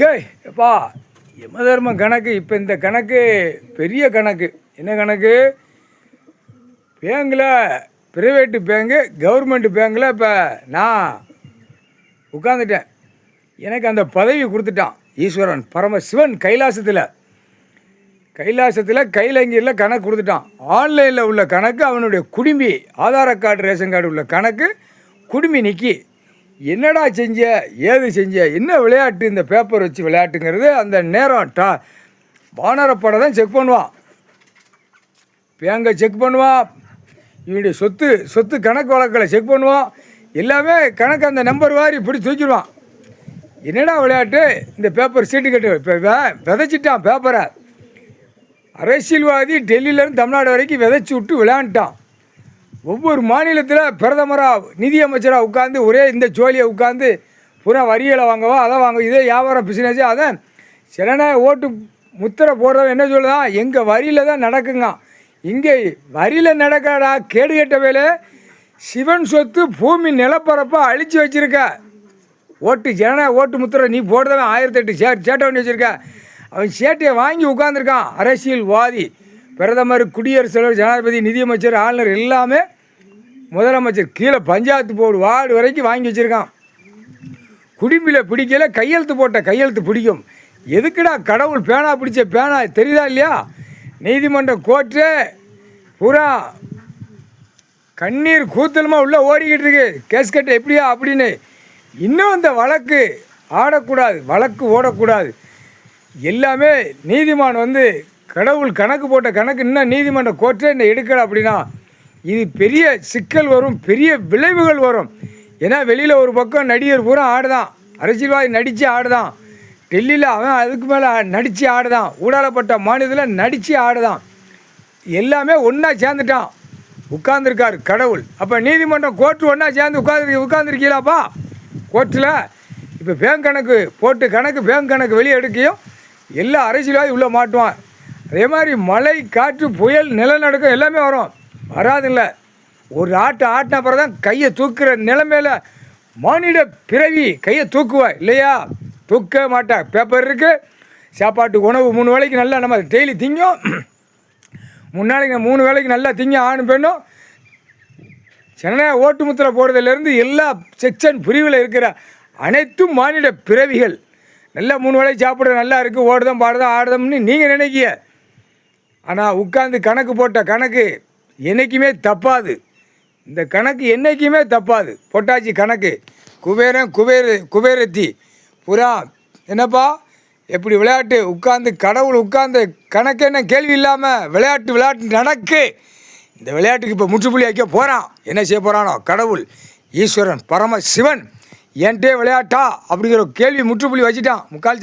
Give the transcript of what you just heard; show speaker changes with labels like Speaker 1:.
Speaker 1: ஏய் எப்பா யமதர்ம கணக்கு. இப்போ இந்த கணக்கு பெரிய கணக்கு. என்ன கணக்கு? பேங்கில் ப்ரைவேட்டு பேங்கு கவர்மெண்ட்டு பேங்கில் இப்போ நான் உட்காந்துட்டேன். எனக்கு அந்த பதவி கொடுத்துட்டான் ஈஸ்வரன் பரமசிவன். கைலாசத்தில் கைலங்கியில் கணக்கு கொடுத்துட்டான். ஆன்லைனில் உள்ள கணக்கு அவனுடைய குடுமி, ஆதார கார்டு ரேஷன் கார்டு உள்ள கணக்கு குடுமி நிற்கி. என்னடா செஞ்ச, ஏது செஞ்ச, என்ன விளையாட்டு இந்த பேப்பர் வச்சு விளையாட்டுங்கிறது அந்த நேரம் வானரப்படம் தான் செக் பண்ணுவான். பேங்கை செக் பண்ணுவான், இவனுடைய சொத்து கணக்கு வழக்கில் செக் பண்ணுவான். எல்லாமே கணக்கு அந்த நம்பர் வாரி இப்படி தூக்கிடுவான். என்னடா விளையாட்டு இந்த பேப்பர் சீட்டு கட்டு இப்போ விதைச்சிட்டான் பேப்பரை. அரசியல்வாதி டெல்லியிலேருந்து தமிழ்நாடு வரைக்கும் விதைச்சி விட்டு விளையாண்டுட்டான். ஒவ்வொரு மாநிலத்தில் பிரதமராக நிதியமைச்சராக உட்காந்து ஒரே இந்த ஜோலியை உட்காந்து பூரா வரிகளை வாங்கவா அதை வாங்க, இதே வியாபாரம் பிஸ்னஸ். அதான் சிலனா ஓட்டு முத்திரை போடுறவன் என்ன சொல்லுதான், எங்கள் வரியில் தான் நடக்குங்க. இங்கே வரியில் நடக்காடா கேடுகட்ட வேலை. சிவன் சொத்து பூமி நிலப்பரப்பை அழித்து வச்சுருக்க. ஓட்டு ஜனநாயக ஓட்டு முத்திரை நீ போடுறவன் 1008 சேட்டை பண்ணி வச்சுருக்க. அவன் சேட்டையை வாங்கி உட்காந்துருக்கான். அரசியல்வாதி, பிரதமர், குடியரசுத் தலைவர், ஜனாதிபதி, நிதியமைச்சர், ஆளுநர் எல்லாமே, முதலமைச்சர் கீழே பஞ்சாயத்து போர்டு வார்டு வரைக்கும் வாங்கி வச்சுருக்கான். குடிம்பில் பிடிக்கல, கையெழுத்து போட்ட கையெழுத்து பிடிக்கும். எதுக்குடா கடவுள் பேனா பிடிச்ச பேனா தெரியுதா இல்லையா? நீதிமன்றம் கோர்ட்டு பூரா கண்ணீர் கூத்தலமாக உள்ளே ஓடிக்கிட்டு இருக்கு. கேஸ் கட்ட எப்படியா அப்படின்னு. இன்னும் அந்த வழக்கு ஆடக்கூடாது, வழக்கு ஓடக்கூடாது. எல்லாமே நீதிமான் கடவுள் கணக்கு போட்ட கணக்கு இன்னும் நீதிமன்ற கோர்ட்டே இன்னும் எடுக்கலை அப்படின்னா இது பெரிய சிக்கல் வரும், பெரிய விளைவுகள் வரும். ஏன்னா வெளியில் ஒரு பக்கம் நடிகர் பூரா ஆடுதான், அரசியல்வாதி நடித்து ஆடுதான், டெல்லியில் அவன் அதுக்கு மேலே நடித்து ஆடுதான், ஊடாலப்பட்ட மாநிலத்தில் நடித்து ஆடுதான். எல்லாமே ஒன்றா சேர்ந்துட்டான், உட்கார்ந்துருக்கார் கடவுள். அப்போ நீதிமன்றம் கோர்ட்டு ஒன்றா சேர்ந்து உட்காந்துருக்கீங்களாப்பா கோர்ட்டில். இப்போ பேங்க் கணக்கு போட்டு பேங்க் கணக்கு வெளியே எடுக்கையும் எல்லா அரசியல்வாதி உள்ளே மாட்டுவான். அதே மாதிரி மழை, காற்று, புயல், நிலநடுக்கம் எல்லாமே வரும். வராதுல்ல, ஒரு ஆட்டின அப்புறம் தான் கையை தூக்குற நிலைமையில் மானிட பிறவி கையை தூக்குவா இல்லையா? தூக்க மாட்டா. பேப்பர் இருக்குது, சாப்பாட்டுக்கு உணவு 3 வேளைக்கு நல்லா நம்ம டெய்லி திங்கும். 3 நாளைக்கு 3 வேளைக்கு நல்லா திங்க ஆணும் பெண்ணும். ஜனநாயக ஓட்டு முத்திரை போடுறதுலேருந்து எல்லா செக்ஷன் பிரிவில் இருக்கிற அனைத்தும் மானிட பிறவிகள். நல்லா 3 வேளைக்கு சாப்பிட நல்லா இருக்குது, ஓடுதான் பாடுதான் ஆடுதம்னு நீங்கள் நினைக்கிய. ஆனால் உட்காந்து கணக்கு போட்ட கணக்கு என்றைக்குமே தப்பாது. இந்த கணக்கு என்றைக்குமே தப்பாது. பொட்டாச்சி கணக்கு, குபேரத்தி புறா என்னப்பா எப்படி விளையாட்டு உட்காந்து கடவுள் உட்காந்து கணக்கு என்ன கேள்வி இல்லாமல் விளையாட்டு நடக்கு. இந்த விளையாட்டுக்கு இப்போ முற்றுப்புள்ளி வைக்க போகிறான். என்ன செய்ய போகிறானோ கடவுள் ஈஸ்வரன் பரமசிவன். என்கிட்டே விளையாட்டா அப்படிங்கிற கேள்வி முற்றுப்புள்ளி வச்சுட்டான். முக்கால்